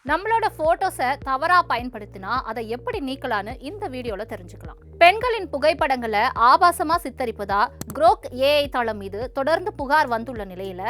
நம்மளோட போட்டோஸை தவறா பயன்படுத்தினா அதை எப்படி நீக்கலான்னு இந்த வீடியோல தெரிஞ்சுக்கலாம். பெண்களின் புகைப்படங்களை ஆபாசமா சித்தரிப்பதா குரோக் ஏஐ தளம் மீது தொடர்ந்து புகார் வந்துள்ள நிலையில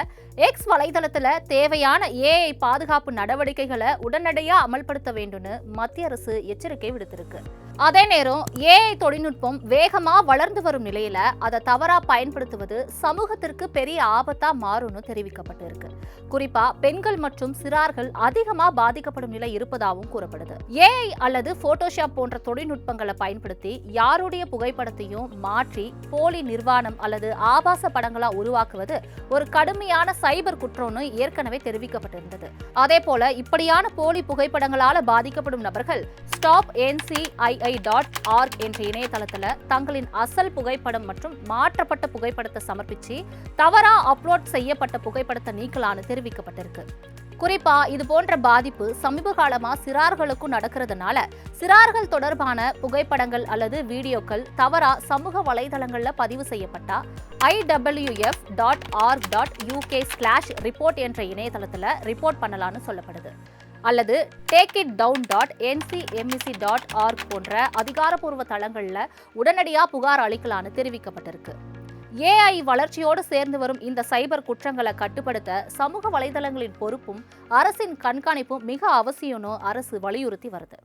எக்ஸ் வலைதளத்துல தேவையான ஏஐ பாதுகாப்பு நடவடிக்கைகளை உடனடியா அமல்படுத்த வேண்டும்னு மத்திய அரசு எச்சரிக்கை விடுத்திருக்கு. அதே நேரம் ஏஐ தொழில்நுட்பம் வேகமா வளர்ந்து வரும் நிலையில அதை தவறா பயன்படுத்துவது சமூகத்திற்கு பெரிய ஆபத்தா மாறும்னு தெரிவிக்கப்பட்டிருக்கு. குறிப்பா பெண்கள் மற்றும் சிறார்கள் அதிகமா பாதிக்கப்படும் நிலை இருப்பதாகவும் கூறப்படுது. ஏஐ அல்லது போட்டோஷாப் போன்ற தொழில்நுட்பங்களை பயன்படுத்தி யாருடைய புகைப்படத்தையும் மாற்றி போலி நிர்வாணம் அல்லது ஆபாச படங்களா உருவாக்குவது ஒரு கடுமையான சைபர் குற்றம்னு ஏற்கனவே தெரிவிக்கப்பட்டிருந்தது. அதே போல இப்படியான போலி புகைப்படங்களால பாதிக்கப்படும் நபர்கள் stopNCII.org என்ற இணையதளத்துல தங்களின் அசல் புகைப்படம் மற்றும் மாற்றப்பட்ட புகைப்படத்தை சமர்ப்பிச்சு தவறா அப்லோட் செய்யப்பட்ட புகைப்படத்தை நீக்கலான்னு தெரிவிக்கப்பட்டிருக்கு. குறிப்பா இது போன்ற பாதிப்பு சமீப காலமா சிறார்களுக்கும் நடக்கிறதுனால சிறார்கள் தொடர்பான புகைப்படங்கள் அல்லது வீடியோக்கள் தவறா சமூக வலைதளங்கள்ல பதிவு செய்யப்பட்டா iwf.org.uk/report என்ற இணையதளத்துல ரிப்போர்ட் பண்ணலாம்னு சொல்லப்படுது. அல்லது takeitdown.ncmec.org போன்ற அதிகாரப்பூர்வ தளங்கள்ல உடனடியா புகார் அளிக்கலாம்னு தெரிவிக்கப்பட்டிருக்கு. ஏஐ வளர்ச்சியோடு சேர்ந்து வரும் இந்த சைபர் குற்றங்களை கட்டுப்படுத்த சமூக வலைதளங்களின் பொறுப்பும் அரசின் கண்காணிப்பும் மிக அவசியம்னு அரசு வலியுறுத்தி வருது.